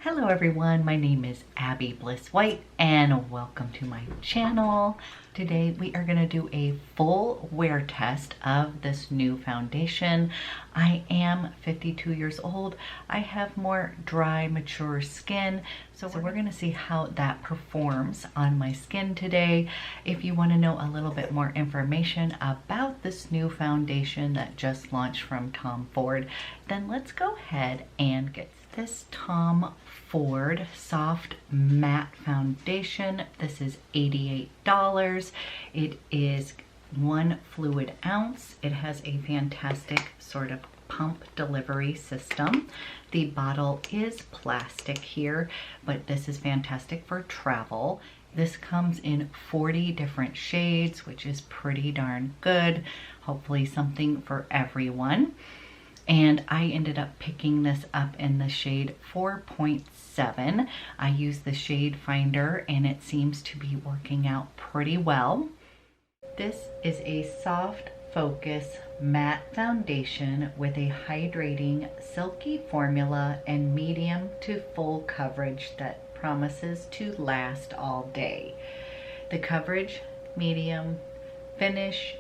Hello everyone, my name is Abby Bliss White and welcome to my channel. Today we are going to do a full wear test of this new foundation. I am 52 years old. I have more dry, mature skin, so we're going to see how that performs on my skin today. If you want to know a little bit more information about this new foundation that just launched from Tom Ford, then let's go ahead and get this Tom Ford Soft Matte Foundation. This is $88. It is 1 fluid ounce. It has a fantastic sort of pump delivery system. The bottle is plastic here, but this is fantastic for travel. This comes in 40 different shades, which is pretty darn good. Hopefully something for everyone. And I ended up picking this up in the shade 4.7. I used the shade finder and it seems to be working out pretty well. This is a soft focus matte foundation with a hydrating silky formula and medium to full coverage that promises to last all day. The coverage, medium, finish,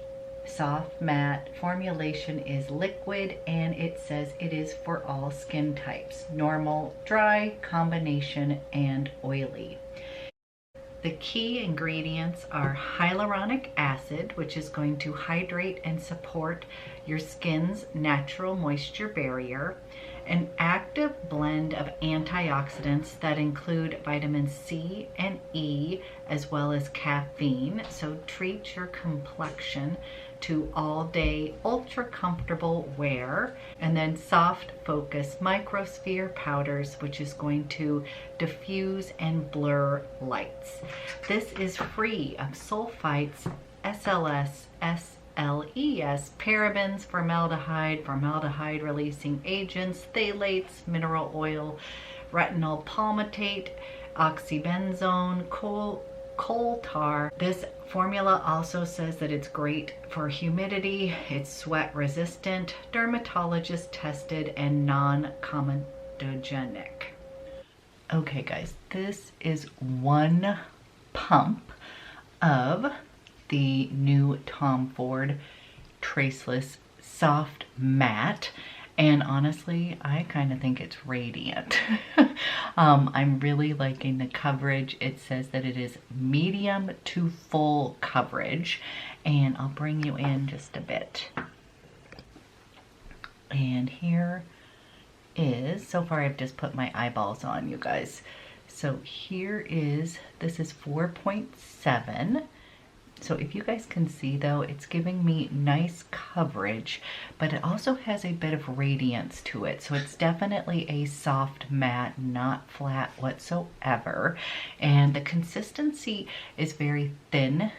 soft matte formulation is liquid, and it says it is for all skin types: normal, dry, combination, and oily. The key ingredients are hyaluronic acid, which is going to hydrate and support your skin's natural moisture barrier, an active blend of antioxidants that include vitamin C and E, as well as caffeine, so treat your complexion to all-day ultra comfortable wear, and then soft focus microsphere powders, which is going to diffuse and blur lights. This is free of sulfites, SLS, SLES, parabens, formaldehyde releasing agents, phthalates, mineral oil, retinol palmitate, oxybenzone, coal tar. This formula also says that it's great for humidity, it's sweat resistant, dermatologist tested, and non-comedogenic. Okay guys, this is one pump of the new Tom Ford Traceless Soft Matte, and honestly I kind of think it's radiant. I'm really liking the coverage. It says that it is medium to full coverage, and I'll bring you in just a bit. And here is, so far I've just put my eyeballs on, you guys. So here is, this is 4.7. So if you guys can see though, it's giving me nice coverage, but it also has a bit of radiance to it. So it's definitely a soft matte, not flat whatsoever. And the consistency is very thin,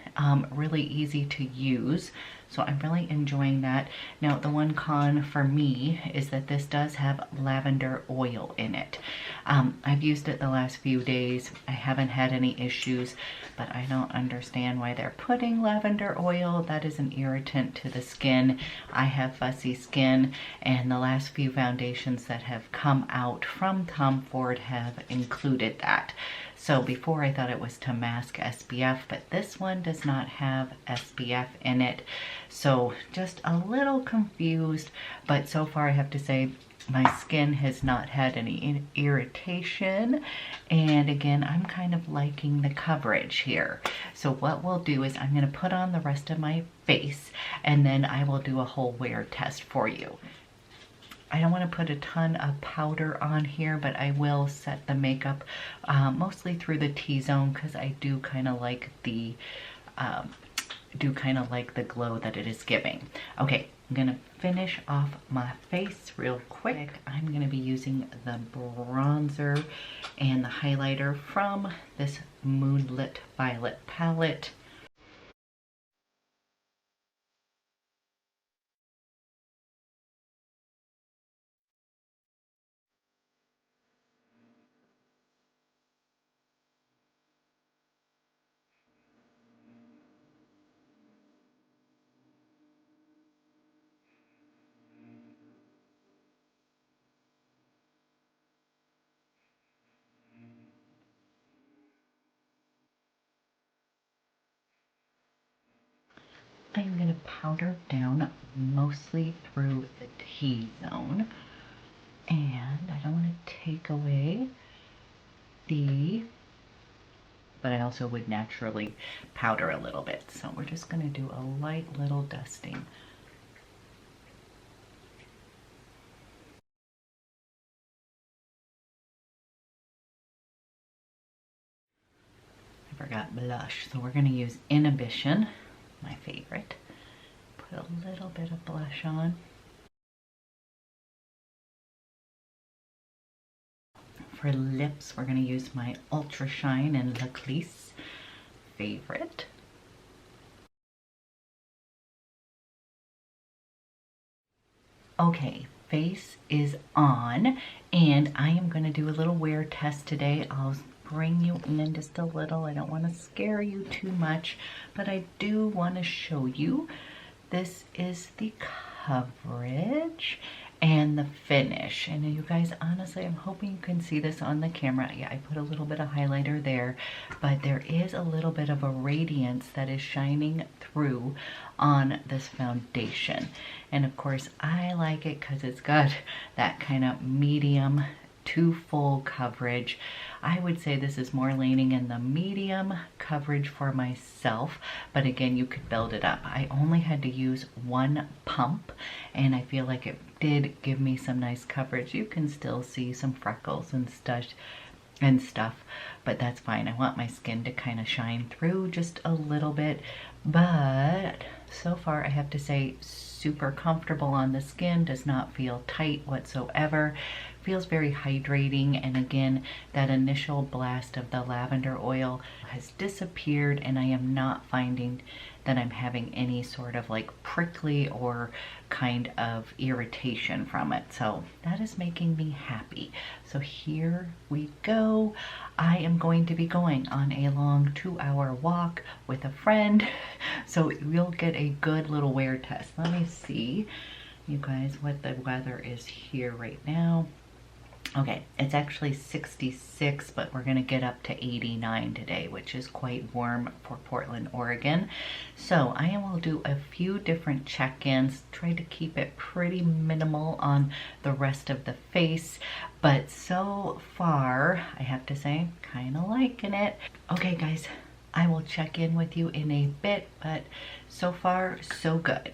really easy to use. So I'm really enjoying that. Now the one con for me is that this does have lavender oil in it. I've used it the last few days. I haven't had any issues, but I don't understand why they're putting lavender oil. That is an irritant to the skin. I have fussy skin, and the last few foundations that have come out from Tom Ford have included that. So before I thought it was to mask SPF, but this one does not have SPF in it. So just a little confused, but so far I have to say my skin has not had any irritation. And again, I'm kind of liking the coverage here. So what we'll do is I'm going to put on the rest of my face, and then I will do a whole wear test for you. I don't want to put a ton of powder on here, but I will set the makeup mostly through the T-zone, because I do kind of like the glow that it is giving. Okay, I'm gonna finish off my face real quick. I'm gonna be using the bronzer and the highlighter from this Moonlit Violet palette. I'm going to powder down mostly through the T-zone. And I don't want to take away but I also would naturally powder a little bit. So we're just going to do a light little dusting. I forgot blush, so we're going to use Inhibition, my favorite. Put a little bit of blush on. For lips, we're going to use my Ultra Shine and Le Clisse favorite. Okay, face is on, and I am going to do a little wear test today. I'll bring you in just a little. I don't want to scare you too much, but I do want to show you. This is the coverage and the finish. And you guys, honestly, I'm hoping you can see this on the camera. Yeah, I put a little bit of highlighter there, but there is a little bit of a radiance that is shining through on this foundation. And of course, I like it because it's got that kind of medium to full coverage. I would say this is more leaning in the medium coverage for myself, but again, you could build it up. I only had to use one pump, and I feel like it did give me some nice coverage. You can still see some freckles and stuff, but that's fine. I want my skin to kind of shine through just a little bit, but so far I have to say super comfortable on the skin, does not feel tight whatsoever, feels very hydrating, and again, that initial blast of the lavender oil has disappeared, and I am not finding that I'm having any sort of like prickly or kind of irritation from it. So that is making me happy. So here we go. I am going to be going on a long 2-hour walk with a friend. So we'll get a good little wear test. Let me see, you guys, what the weather is here right now. Okay, it's actually 66, but we're gonna get up to 89 today, which is quite warm for Portland, Oregon. So I will do a few different check-ins, try to keep it pretty minimal on the rest of the face, but so far, I have to say, kind of liking it. Okay guys, I will check in with you in a bit, but so far, so good.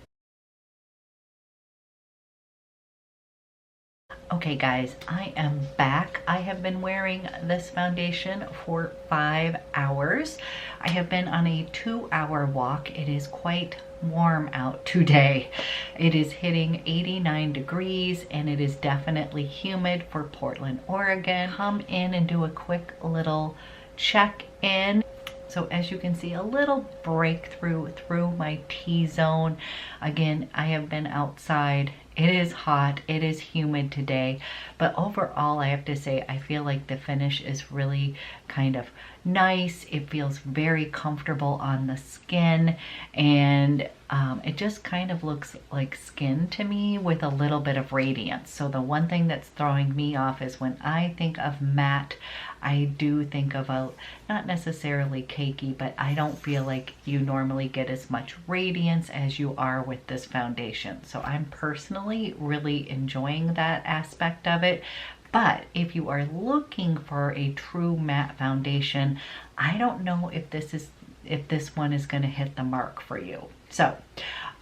Okay guys, I am back. I have been wearing this foundation for 5 hours. I have been on a 2-hour walk. It is quite warm out today. It is hitting 89 degrees and it is definitely humid for Portland, Oregon. Come in and do a quick little check-in. So as you can see, a little breakthrough through my T-zone. Again, I have been outside. It is hot, it is humid today, but overall I have to say I feel like the finish is really kind of nice. It feels very comfortable on the skin, and it just kind of looks like skin to me with a little bit of radiance. So the one thing that's throwing me off is when I think of matte, I do think of a, not necessarily cakey, but I don't feel like you normally get as much radiance as you are with this foundation. So I'm personally really enjoying that aspect of it. But if you are looking for a true matte foundation, I don't know if this one is going to hit the mark for you. So,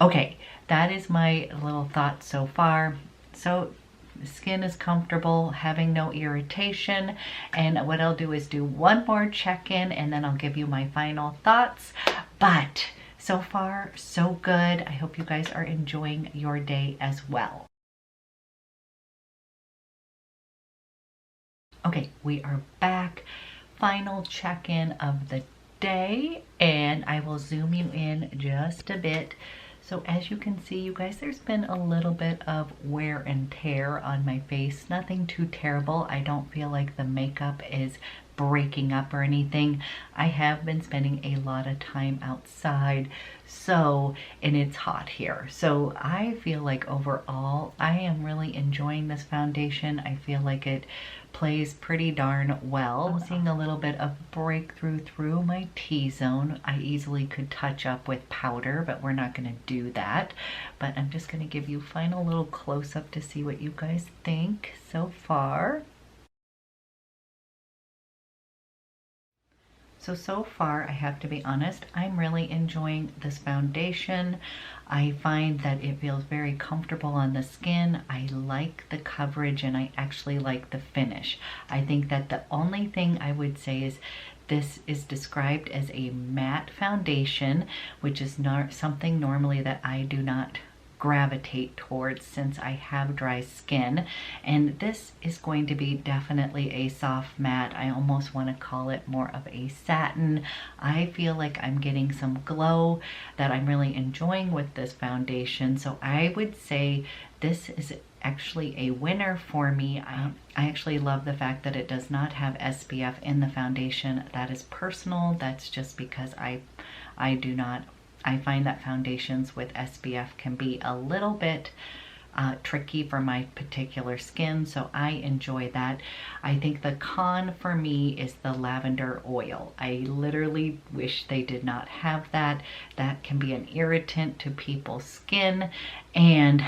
okay, that is my little thoughts so far. So the skin is comfortable, having no irritation, and what I'll do is do one more check-in and then I'll give you my final thoughts. But so far, so good. I hope you guys are enjoying your day as well. Okay, we are back. Final check-in of the day, and I will zoom you in just a bit. So as you can see, you guys, there's been a little bit of wear and tear on my face. Nothing too terrible. I don't feel like the makeup is breaking up or anything. I have been spending a lot of time outside, and it's hot here. So I feel like overall, I am really enjoying this foundation. I feel like it plays pretty darn well. I'm seeing a little bit of breakthrough through my T-zone. I easily could touch up with powder, but we're not gonna do that. But I'm just gonna give you final little close-up to see what you guys think so far. So far, I have to be honest, I'm really enjoying this foundation. I find that it feels very comfortable on the skin. I like the coverage and I actually like the finish. I think that the only thing I would say is this is described as a matte foundation, which is not something normally that I do not gravitate towards since I have dry skin. And this is going to be definitely a soft matte. I almost want to call it more of a satin. I feel like I'm getting some glow that I'm really enjoying with this foundation. So I would say this is actually a winner for me. I actually love the fact that it does not have SPF in the foundation. That is personal. That's just because I find that foundations with SPF can be a little bit tricky for my particular skin, so I enjoy that. I think the con for me is the lavender oil. I literally wish they did not have that. That can be an irritant to people's skin, and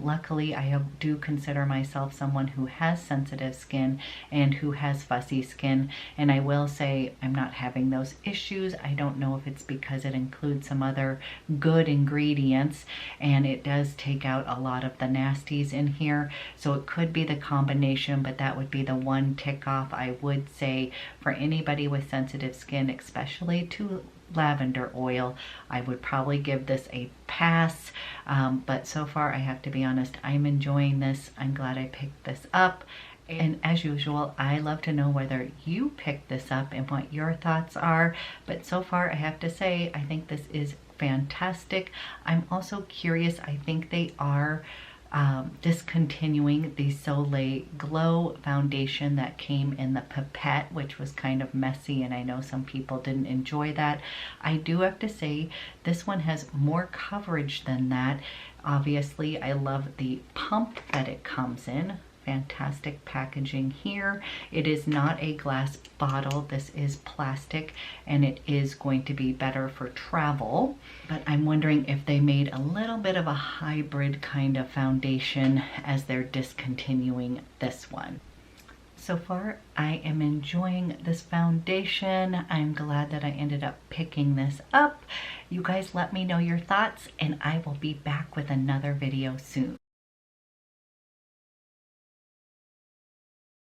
luckily I do consider myself someone who has sensitive skin and who has fussy skin, and I will say I'm not having those issues. I don't know if it's because it includes some other good ingredients and it does take out a lot of the nasties in here, so it could be the combination, but that would be the one tick off I would say for anybody with sensitive skin, especially to lavender oil. I would probably give this a pass, but so far I have to be honest, I'm enjoying this. I'm glad I picked this up. And as usual, I love to know whether you picked this up and what your thoughts are. But so far, I have to say, I think this is fantastic. I'm also curious, I think they are discontinuing the Soleil Glow foundation that came in the pipette, which was kind of messy, and I know some people didn't enjoy that. I do have to say this one has more coverage than that. Obviously, I love the pump that it comes in. Fantastic packaging here. It is not a glass bottle. This is plastic, and it is going to be better for travel. But I'm wondering if they made a little bit of a hybrid kind of foundation as they're discontinuing this one. So far, I am enjoying this foundation. I'm glad that I ended up picking this up. You guys let me know your thoughts, and I will be back with another video soon.